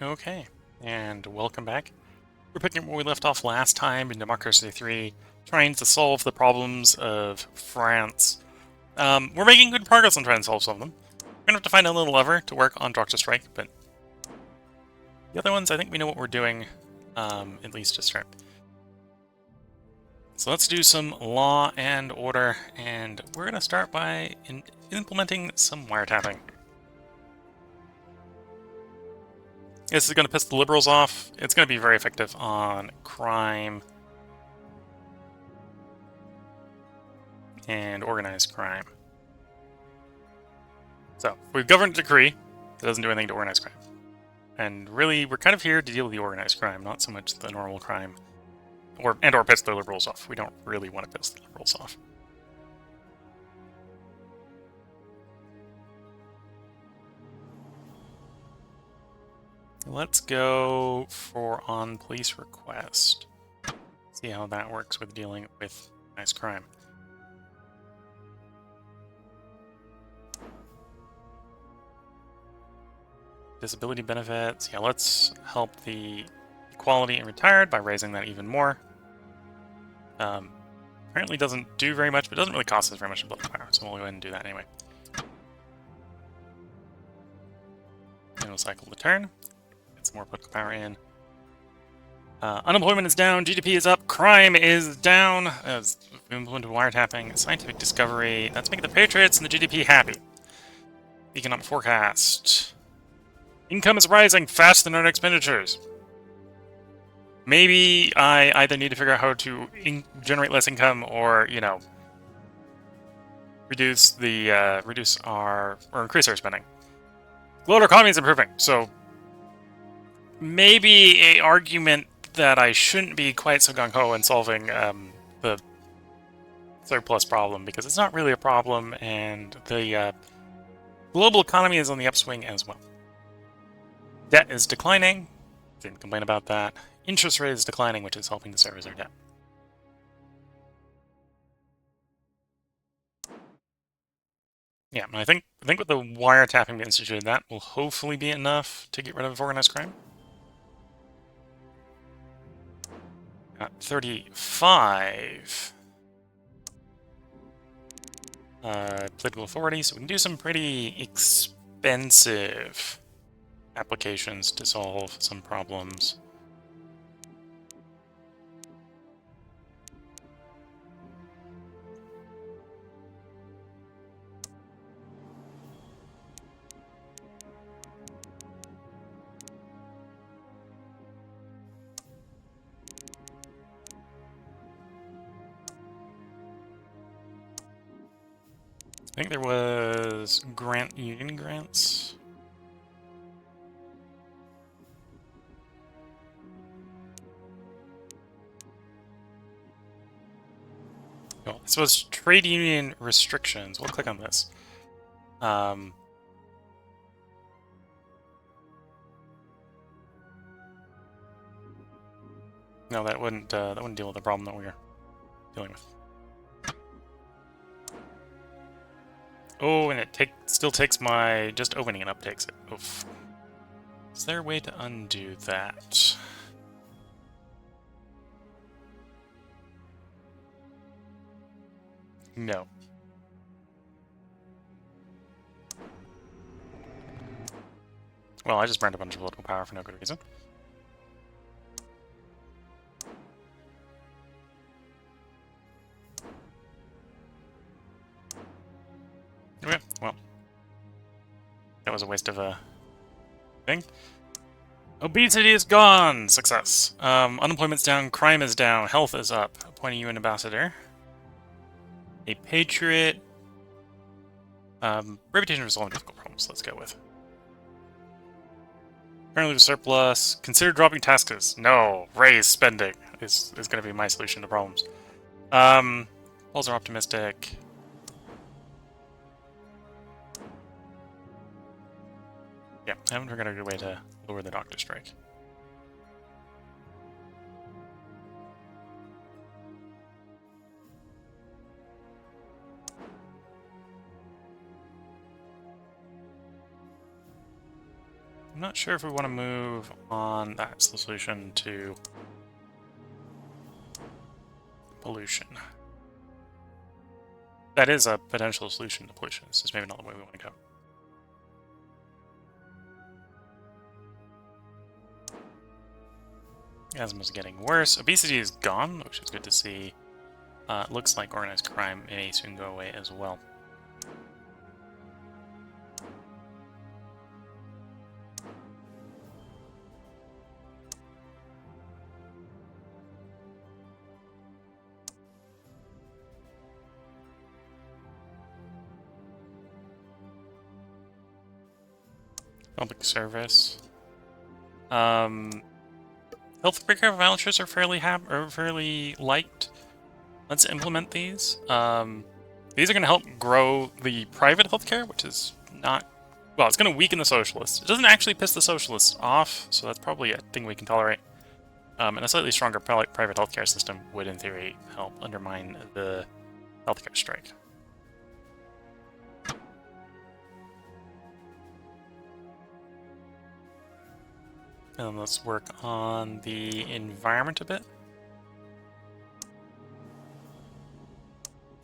Okay, and welcome back. We're picking up where we left off last time in Democracy 3, trying to solve the problems of France. We're making good progress on trying to solve some of them. We're gonna have to find a little lever to work on Doctor Strike, but the other ones, I think we know what we're doing, at least to start. So let's do some law and order, and we're gonna start by implementing some wiretapping. This is gonna piss the liberals off. It's gonna be very effective on crime and organized crime. So, we've governed decree. That doesn't do anything to organized crime. And really, we're kind of here to deal with the organized crime, not so much the normal crime. Or piss the liberals off. We don't really want to piss the liberals off. Let's go for on police request. See how that works with dealing with organized crime. Disability benefits. Yeah, let's help the equality and retired by raising that even more. Apparently doesn't do very much, but doesn't really cost us very much in political power, so we'll go ahead and do that anyway. And we'll cycle the turn. Get some more political power in. Unemployment is down, GDP is up, crime is down. As we implemented wiretapping, scientific discovery. That's making the Patriots and the GDP happy. Economic forecast. Income is rising faster than our expenditures. Maybe I either need to figure out how to generate less income, or reduce our or increase our spending. Global economy is improving, so maybe a argument that I shouldn't be quite so gung-ho in solving the surplus problem, because it's not really a problem, and the global economy is on the upswing as well. Debt is declining. Didn't complain about that. Interest rate is declining, which is helping to service our debt. Yeah, and I think with the wiretapping we instituted, that will hopefully be enough to get rid of organized crime. Got 35 political authority, so we can do some pretty expensive applications to solve some problems. I think there was union grants. Oh, this was trade union restrictions. We'll click on this. No, that wouldn't deal with the problem that we're dealing with. Oh, and it still takes my just opening it up takes it. Oof. Is there a way to undo that? No. Well, I just burned a bunch of political power for no good reason. Okay, well. That was a waste of a thing. Obesity is gone! Success. Unemployment's down, crime is down, health is up. Appointing you an ambassador. A patriot. Reputation for solving difficult problems, let's go with. Currently with surplus. Consider dropping taxes. No. Raise spending is going to be my solution to problems. Polls are optimistic. Yeah, I haven't figured out a good way to lower the doctor strike. I'm not sure if we want to move on. That's the solution to pollution. That is a potential solution to pollution. This is maybe not the way we want to go. Asthma's getting worse. Obesity is gone, which is good to see. Looks like organized crime may soon go away as well. Public service. Healthcare vouchers are fairly liked. Let's implement these. These are going to help grow the private healthcare, which is not... Well, it's going to weaken the socialists. It doesn't actually piss the socialists off, so that's probably a thing we can tolerate. And a slightly stronger private healthcare system would, in theory, help undermine the healthcare strike. And let's work on the environment a bit.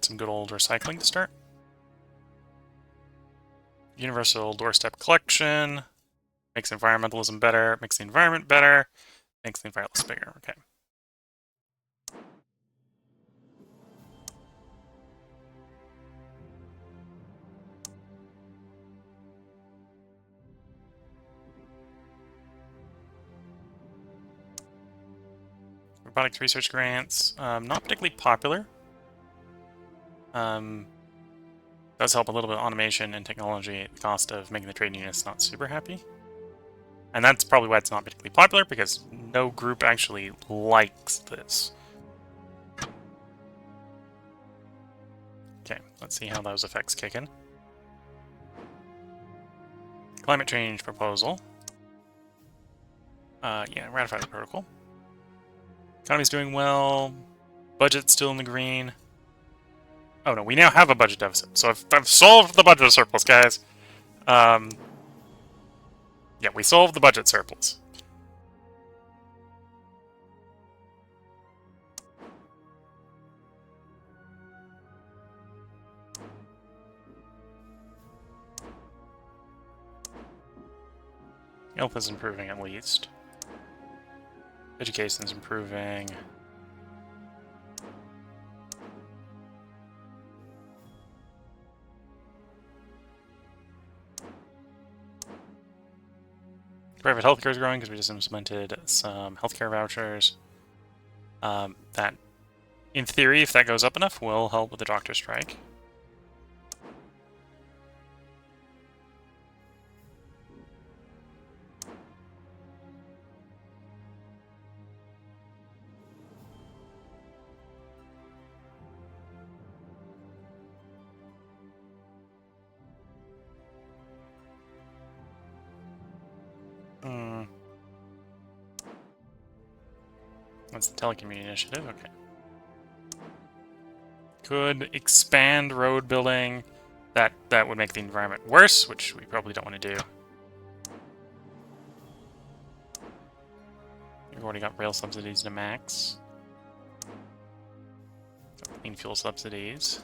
Some good old recycling to start. Universal doorstep collection. Makes environmentalism better, makes the environment better, makes the environment bigger. Okay. Robotics research grants, not particularly popular. Does help a little bit of automation and technology at the cost of making the trade unionists not super happy. And that's probably why it's not particularly popular, because no group actually likes this. Okay, let's see how those effects kick in. Climate change proposal. Yeah, ratify the protocol. Economy's doing well. Budget's still in the green. Oh no, we now have a budget deficit. So I've solved the budget surplus, guys. Yeah, we solved the budget surplus. Health is improving at least. Education is improving. Private healthcare is growing because we just implemented some healthcare vouchers. That, in theory, if that goes up enough, will help with the doctor strike. That's the telecommuting initiative, okay. Could expand road building. That would make the environment worse, which we probably don't want to do. We've already got rail subsidies to max. Clean fuel subsidies.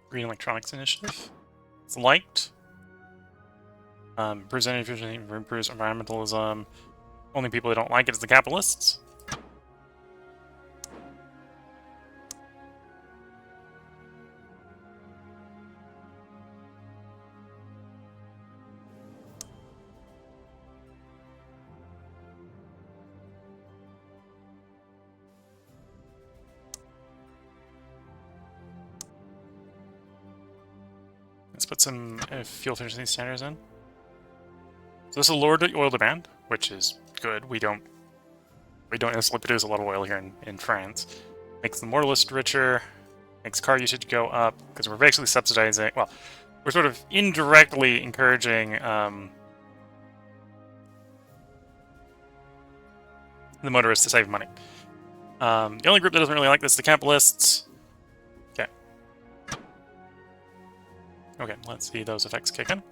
Green Electronics Initiative. It's liked. Presenting efficiency improves environmentalism. Only people who don't like it is the capitalists. Let's put some fuel efficiency standards in. So this will lower the oil demand, which is good. We don't necessarily produce a lot of oil here in France. Makes the mortalist richer. Makes car usage go up, because we're basically subsidizing... Well, we're sort of indirectly encouraging the motorists to save money. The only group that doesn't really like this is the capitalists. Okay. Okay, let's see those effects kick in.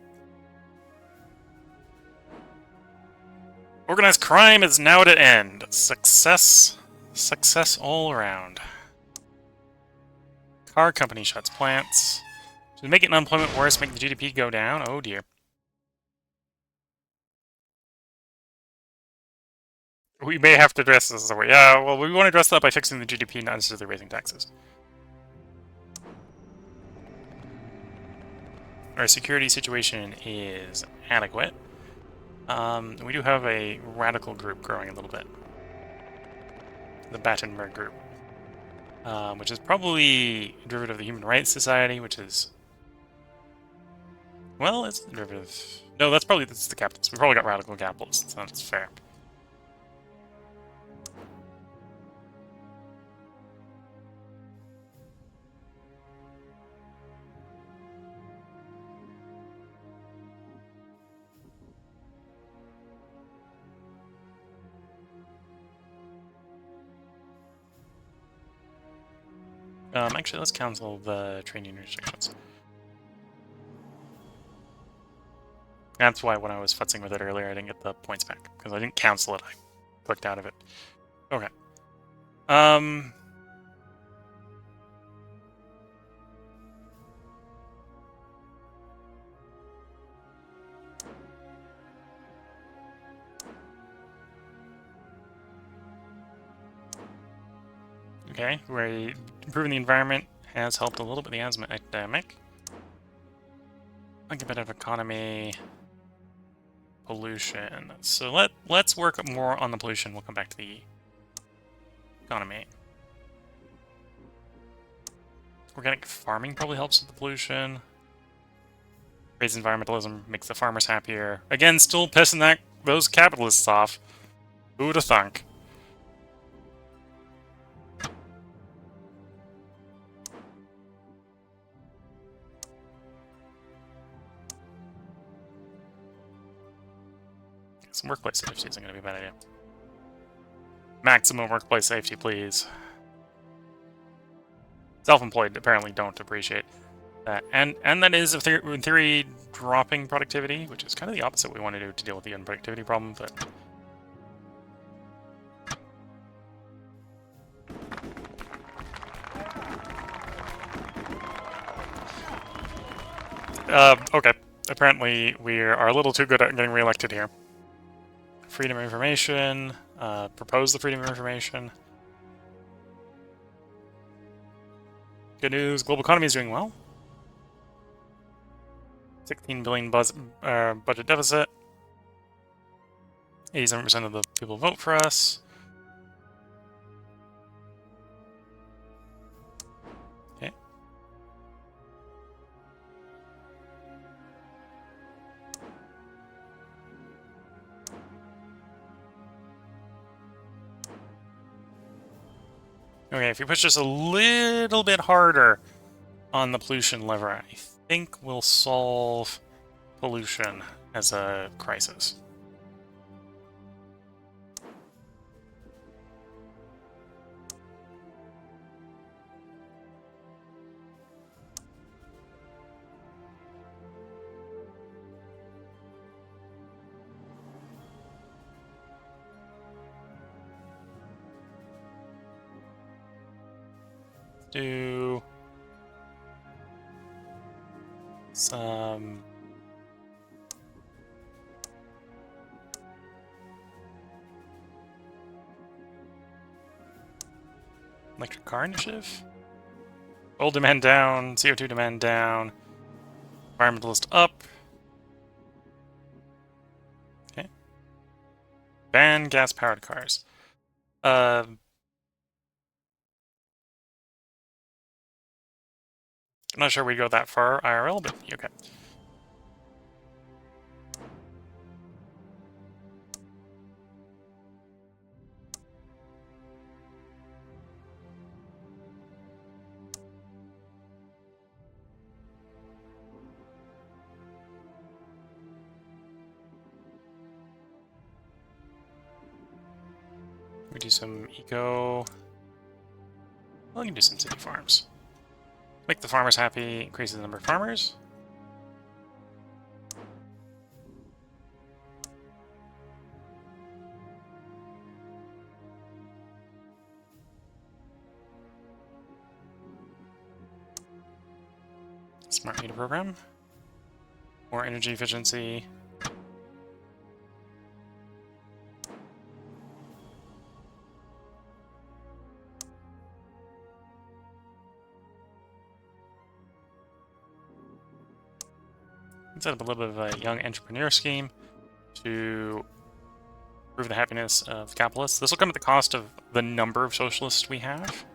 Organized crime is now at an end. Success. Success all around. Car company shuts plants. Should make it unemployment worse, make the GDP go down? Oh dear. We may have to address this as a way. Yeah, well, we want to address that by fixing the GDP, not necessarily raising taxes. Our security situation is adequate. We do have a radical group growing a little bit. The Battenberg group. Which is probably a derivative of the Human Rights Society, which is... Well, it's a derivative... No, that's probably the capitalists. We probably got radical capitalists, so that's fair. Actually, let's cancel the training restrictions. That's why when I was futzing with it earlier, I didn't get the points back, because I didn't cancel it, I clicked out of it. Okay. Okay, where improving the environment has helped a little bit the asthma epidemic. Like a bit of economy, pollution. So let's work more on the pollution. We'll come back to the economy. Organic farming probably helps with the pollution. Raise environmentalism, makes the farmers happier. Again, still pissing those capitalists off. Who would have thunk? Some workplace safety isn't going to be a bad idea. Maximum workplace safety, please. Self-employed apparently don't appreciate that. And that is, in theory, dropping productivity, which is kind of the opposite we want to do to deal with the unproductivity problem, but... Okay. Apparently, we are a little too good at getting reelected here. Freedom of information. Propose the freedom of information. Good news, global economy is doing well. 16 billion budget deficit. 87% of the people vote for us. Okay. Okay, if we push just a little bit harder on the pollution lever, I think we'll solve pollution as a crisis. Do some electric car initiative. Oil demand down, CO2 demand down, environmentalist up. Okay. Ban gas-powered cars. I'm not sure we go that far IRL, but okay. do some eco. Well, we can do some city farms. Make the farmers happy, increases the number of farmers. Smart meter program. More energy efficiency. Set up a little bit of a young entrepreneur scheme to improve the happiness of capitalists. This will come at the cost of the number of socialists we have.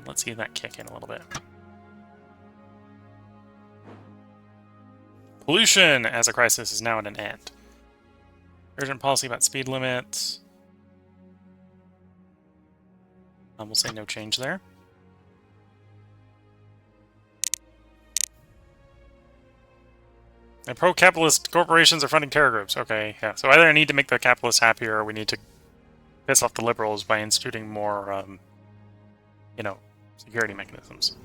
Let's see that kick in a little bit. Pollution as a crisis is now at an end. Urgent policy about speed limits. We'll say no change there. And pro-capitalist corporations are funding terror groups. Okay, yeah. So either I need to make the capitalists happier, or we need to piss off the liberals by instituting more, you know, security mechanisms.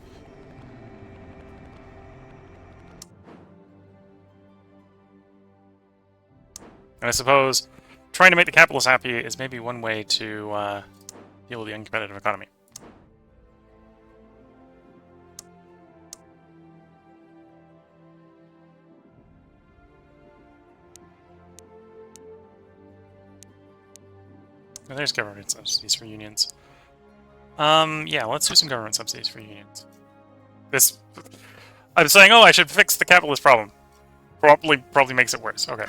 And I suppose trying to make the capitalists happy is maybe one way to deal with the uncompetitive economy. Oh, there's government subsidies for unions. Yeah, let's do some government subsidies for unions. I'm saying, oh, I should fix the capitalist problem. Probably makes it worse. Okay.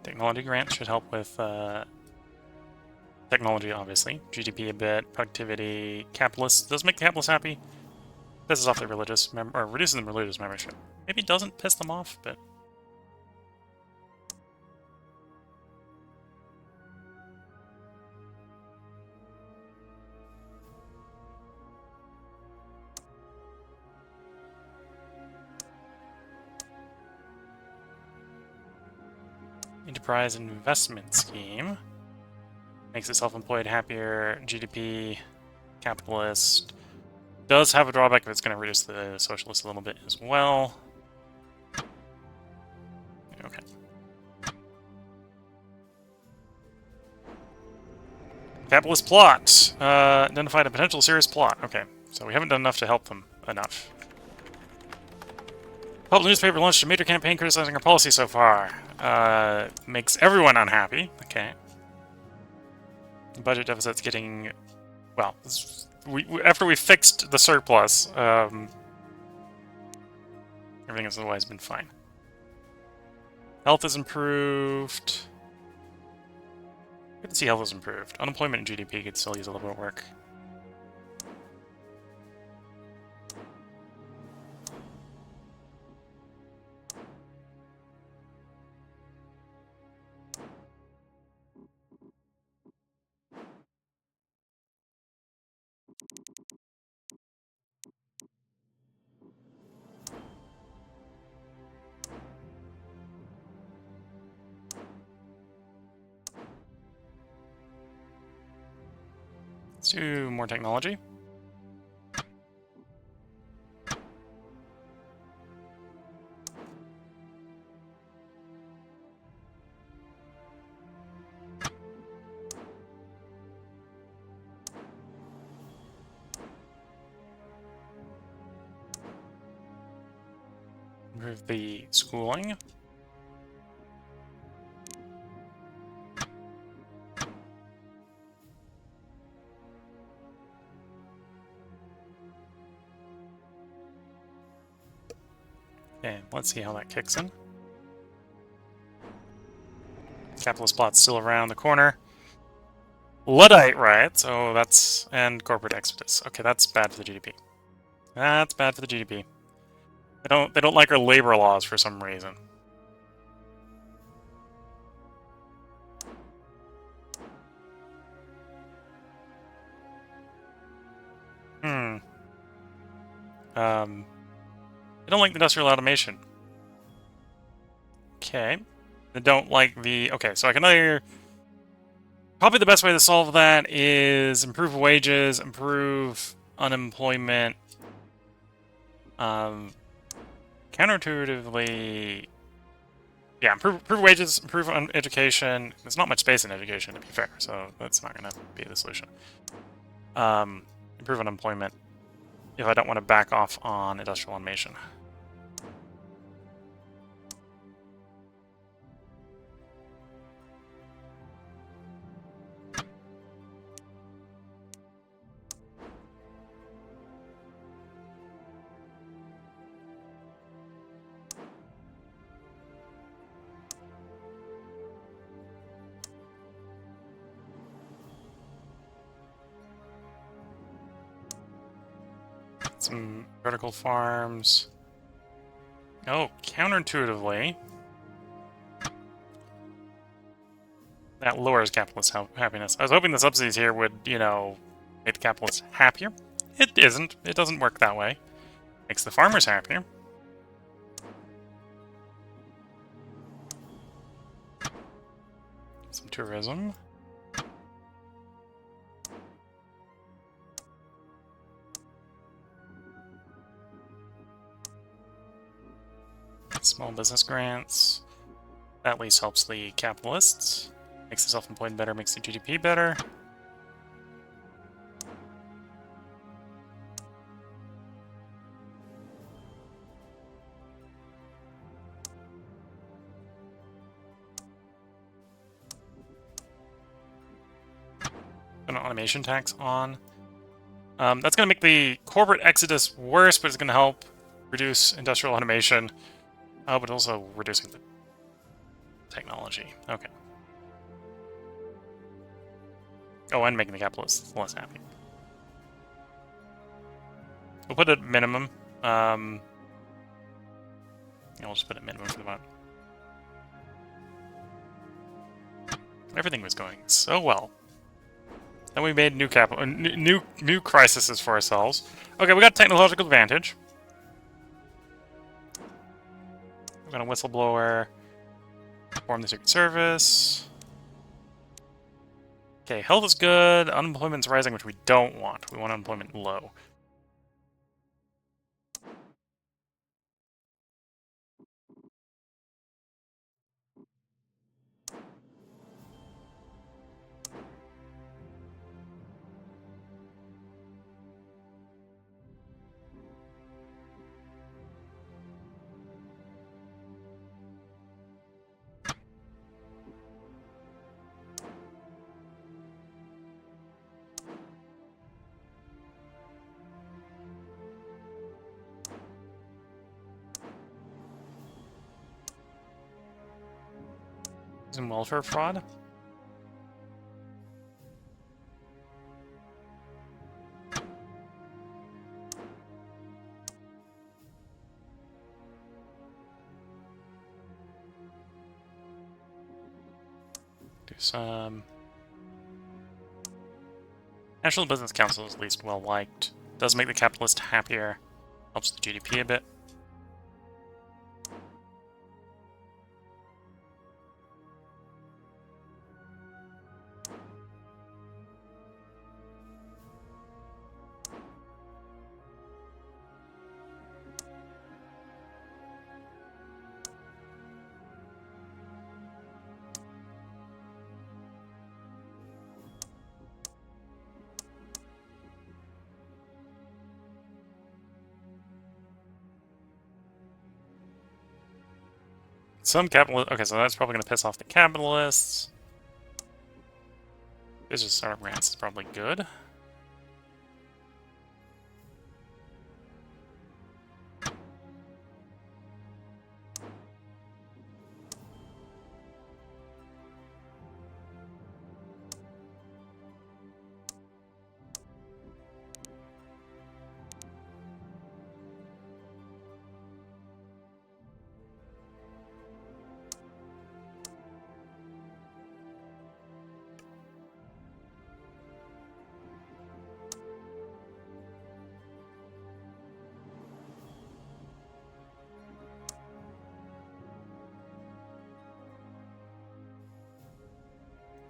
Technology grants should help with technology, obviously. GDP a bit, productivity, capitalists. Does make the capitalists happy. Pisses off their religious or reduces the religious membership. Maybe it doesn't piss them off, but enterprise investment scheme makes the self-employed happier. GDP, capitalist does have a drawback if it's going to reduce the socialist a little bit as well. Okay. Capitalist plot. Identified a potential serious plot. Okay, so we haven't done enough to help them enough. Pulp newspaper launched a major campaign criticizing our policy so far. Makes everyone unhappy. Okay. The budget deficit's getting... Well, after we fixed the surplus, everything has otherwise been fine. Health is improved. Good to see health is improved. Unemployment and GDP could still use a little bit of work. Let's do more technology. Improve the schooling. Okay, let's see how that kicks in. Capitalist plot's still around the corner. Luddite riots. Oh, that's... and corporate exodus. Okay, that's bad for the GDP. That's bad for the GDP. They don't like our labor laws for some reason. They don't like industrial automation. Okay. They don't like the... Okay, so I can either... Probably the best way to solve that is improve wages, improve unemployment. Counterintuitively... Yeah, improve wages, improve education. There's not much space in education, to be fair, so that's not going to be the solution. Improve unemployment if I don't want to back off on industrial automation. Some vertical farms. Oh, counterintuitively, that lowers capitalist happiness. I was hoping the subsidies here would, you know, make the capitalists happier. It isn't. It doesn't work that way. Makes the farmers happier. Some tourism. Small business grants. That at least helps the capitalists. Makes the self-employed better, makes the GDP better. An automation tax on. That's going to make the corporate exodus worse, but it's going to help reduce industrial automation. But also reducing the technology. Okay. Oh, and making the capitalists less happy. We'll put it at minimum. Yeah, we'll just put it at minimum for the moment. Everything was going so well. Then we made new capital, new crises for ourselves. Okay, we got technological advantage. We got a whistleblower. Form the Secret Service. Okay, health is good. Unemployment's rising, which we don't want. We want unemployment low. Some welfare fraud. Do some... National Business Council is least well liked. Does make the capitalist happier. Helps the GDP a bit. Some capitalist... Okay, so that's probably going to piss off the capitalists. Business startup grants is probably good.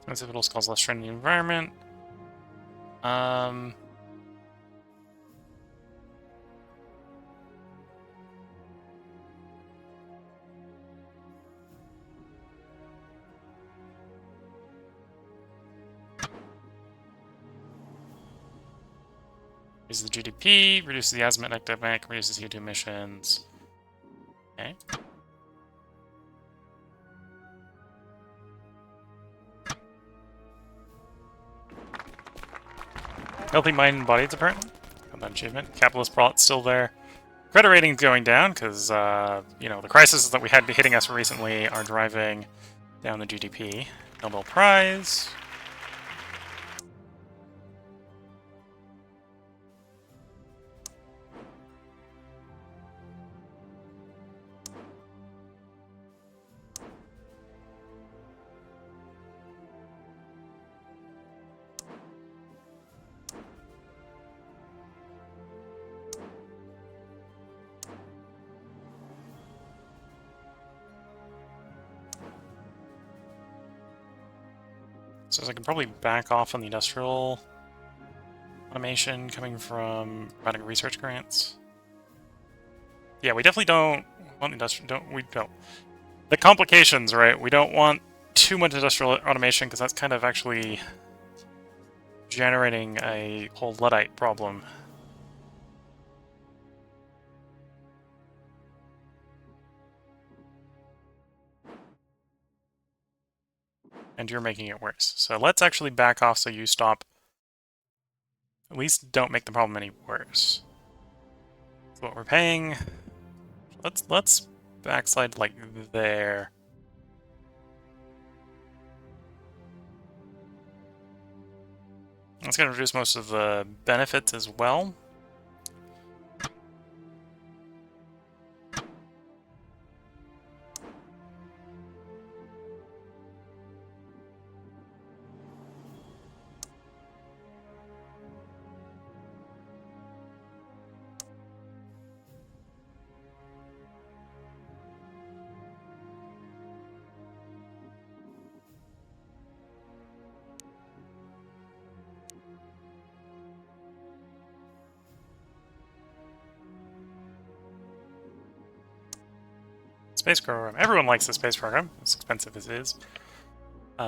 Expensive metals cause less strain in the environment. Raises the GDP, reduces the azimuth epidemic, reduces CO2 emissions. Okay. Healthy mind and bodies, apparently. Got that achievement. Capitalist plot still there. Credit rating's going down because, you know, the crises that we had hitting us recently are driving down the GDP. Nobel Prize. So I can probably back off on the industrial automation coming from providing research grants. Yeah, we definitely don't want industrial. We don't. The complications, right? We don't want too much industrial automation because that's kind of actually generating a whole Luddite problem. And you're making it worse. So let's actually back off so you stop. At least don't make the problem any worse. That's what we're paying. Let's backslide like there. That's going to reduce most of the benefits as well. Space program. Everyone likes the space program, as expensive as it is.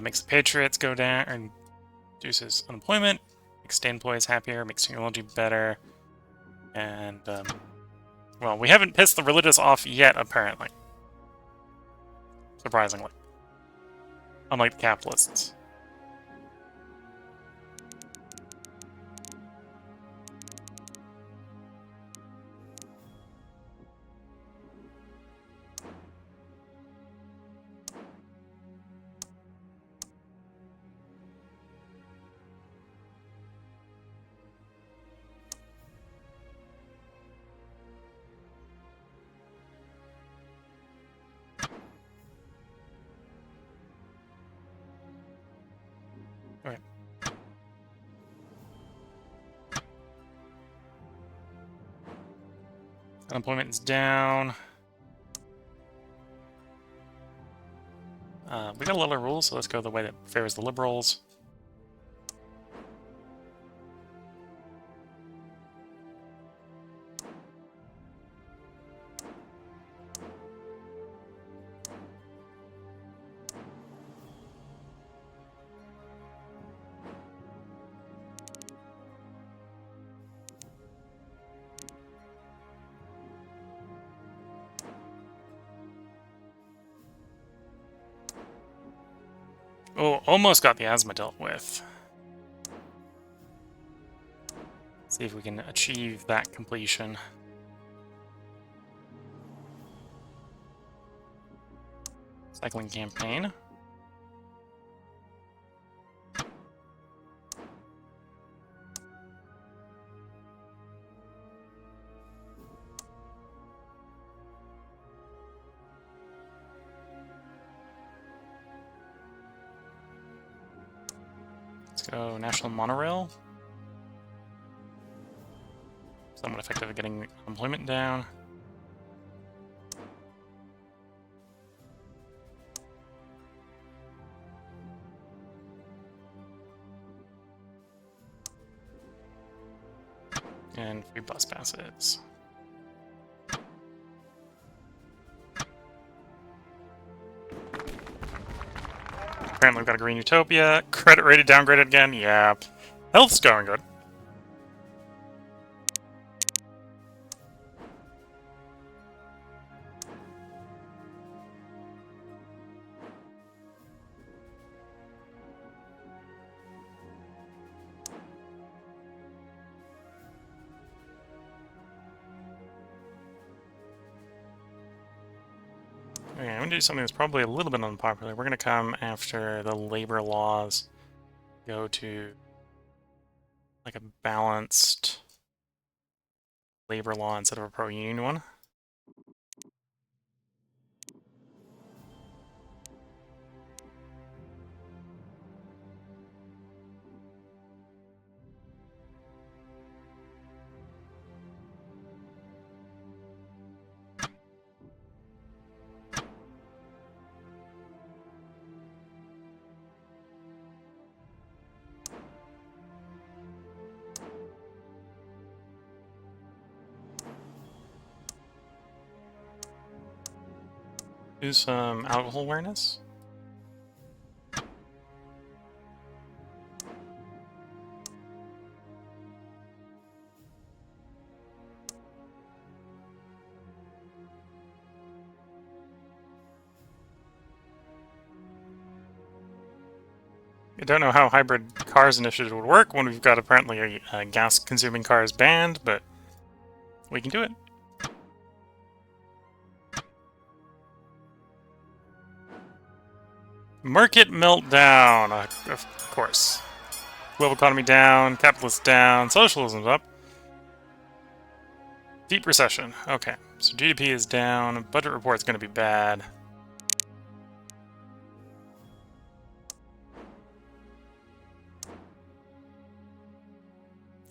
Makes the Patriots go down, and reduces unemployment, makes state employees happier, makes technology better, and, well, we haven't pissed the religious off yet, apparently. Surprisingly. Unlike the capitalists. Okay. Unemployment is down. We got a lot of rules, so let's go the way that favors the liberals. Oh, almost got the asthma dealt with. See if we can achieve that completion. Cycling campaign. Let's go national monorail. Somewhat effective at getting unemployment down. And free bus passes. Apparently we've got a green utopia. Credit rated downgraded again. Yeah. Health's going good. Okay, I'm going to do something that's probably a little bit unpopular. We're going to come after the labor laws. Go to like a balanced labor law instead of a pro-union one. Do some alcohol awareness. I don't know how hybrid cars initiative would work when we've got apparently a gas-consuming cars banned, but we can do it. Market meltdown, of course. Global economy down, capitalist down, socialism's up. Deep recession. Okay, so GDP is down, budget report's going to be bad.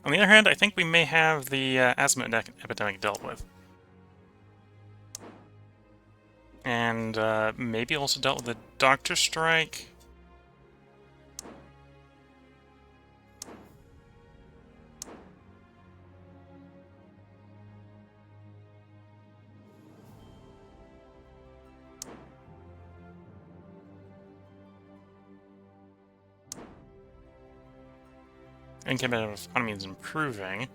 On the other hand, I think we may have the asthma epidemic dealt with. And maybe also dealt with the doctor strike. Income economy is improving.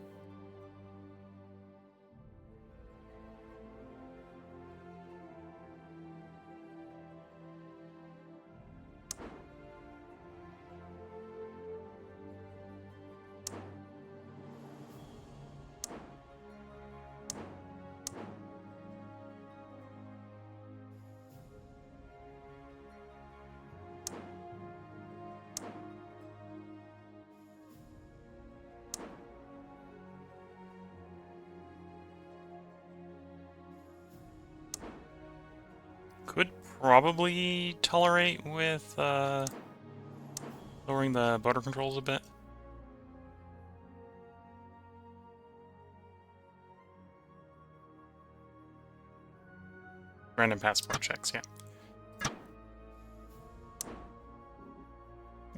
Could probably tolerate with lowering the border controls a bit. Random passport checks, yeah.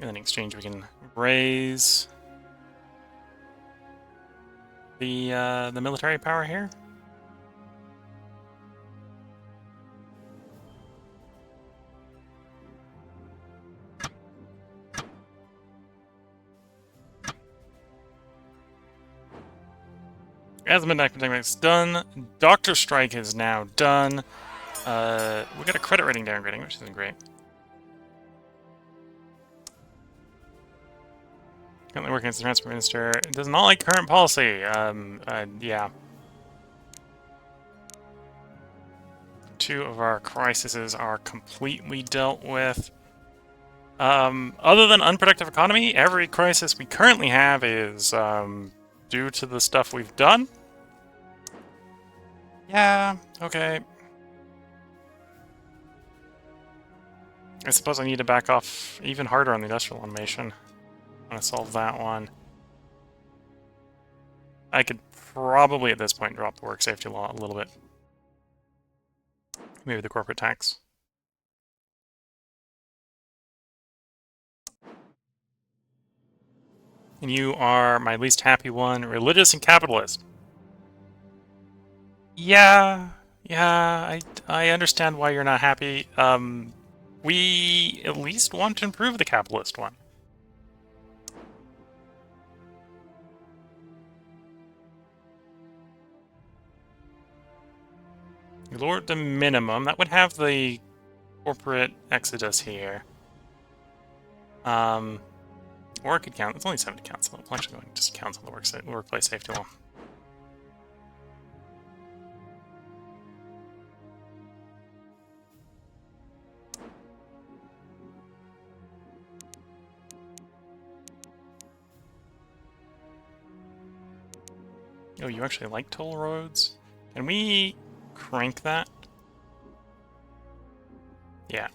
And in exchange, we can raise the military power here. Asthma epidemic's done. Doctor strike is now done. We got a credit rating downgrading, which isn't great. Currently working as the transport minister. It does not like current policy. Yeah. Two of our crises are completely dealt with. Other than unproductive economy, every crisis we currently have is due to the stuff we've done. Yeah, okay. I suppose I need to back off even harder on the industrial automation. I want to solve that one. I could probably at this point drop the work safety law a little bit. Maybe the corporate tax. And you are my least happy one, religious and capitalist. Yeah, I understand why you're not happy. We at least want to improve the capitalist one. You lowered the minimum. That would have the corporate exodus here. Or it could count. It's only 70 counts. So I'm actually going to just count on the workplace safety wall. Oh, you actually like toll roads? Can we crank that? Yeah.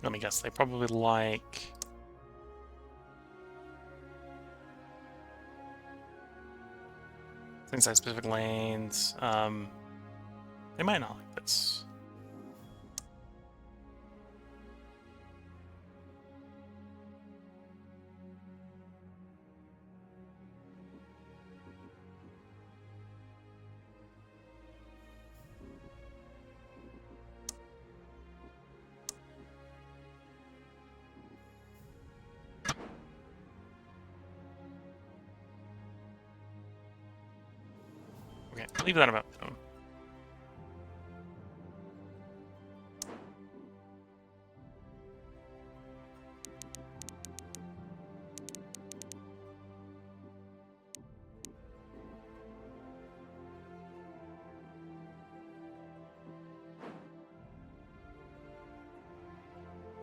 Let me guess, they probably like... things like specific lanes. They might not like this. Okay, leave that about them.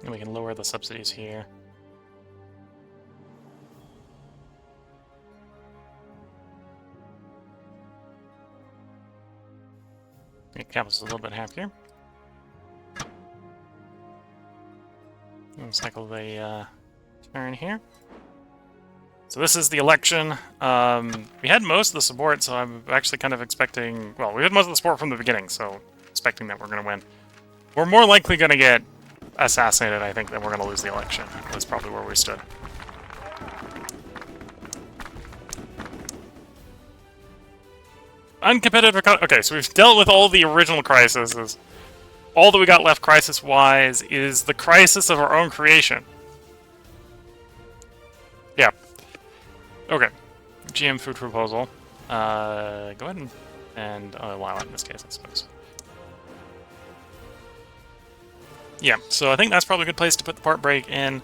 And we can lower the subsidies here. Make Capital's a little bit happier. We'll cycle the turn here. So this is the election. We had most of the support, so I'm actually kind of expecting... Well, we had most of the support from the beginning, so expecting that we're going to win. We're more likely going to get assassinated, I think, than we're going to lose the election. That's probably where we stood. Uncompetitive... Okay, so we've dealt with all the original crises. All that we got left crisis-wise is the crisis of our own creation. Yeah. Okay. GM food proposal. Go ahead and allow it in this case, I suppose. Yeah, so I think that's probably a good place to put the part break in.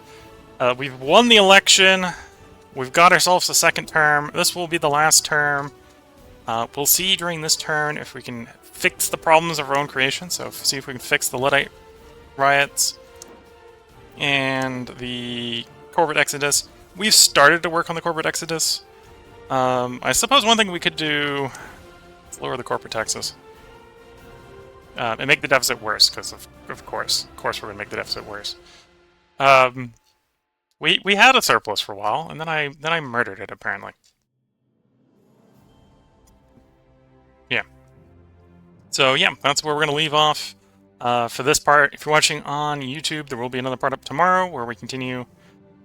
We've won the election. We've got ourselves a second term. This will be the last term. We'll see during this turn if we can fix the problems of our own creation. So see if we can fix the Luddite riots and the corporate exodus. We've started to work on the corporate exodus. I suppose one thing we could do is lower the corporate taxes. And make the deficit worse, because of course we're going to make the deficit worse. We had a surplus for a while, and then I murdered it apparently. Yeah. So yeah, that's where we're going to leave off for this part. If you're watching on YouTube, there will be another part up tomorrow where we continue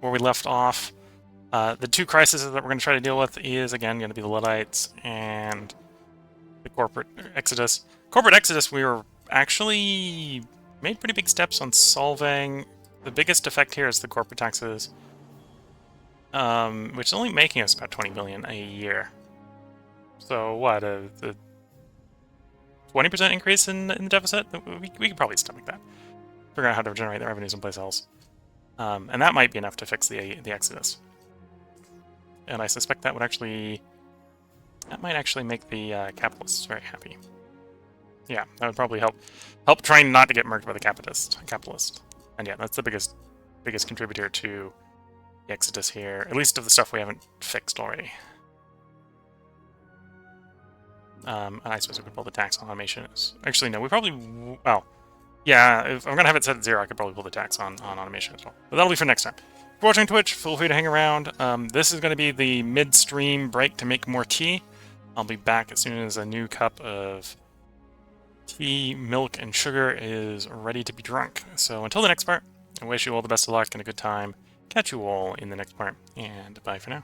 where we left off. The two crises that we're going to try to deal with is again going to be the Luddites and the corporate exodus. Corporate exodus, we were actually made pretty big steps on solving. The biggest effect here is the corporate taxes, which is only making us about 20 billion a year. So what, a 20% increase in the deficit? We could probably stomach that. Figure out how to generate the revenues someplace else. And that might be enough to fix the exodus. And I suspect that would actually... that might actually make the capitalists very happy. Yeah, that would probably help trying not to get murked by the capitalist. And yeah, that's the biggest contributor to the exodus here, at least of the stuff we haven't fixed already. And I suppose we could pull the tax on automation. Actually, no, we probably... well, yeah, if I'm going to have it set at 0, I could probably pull the tax on automation as well. But that'll be for next time. If you're watching Twitch, feel free to hang around. This is going to be the midstream break to make more tea. I'll be back as soon as a new cup of tea, milk, and sugar is ready to be drunk. So until the next part, I wish you all the best of luck and a good time. Catch you all in the next part, and bye for now.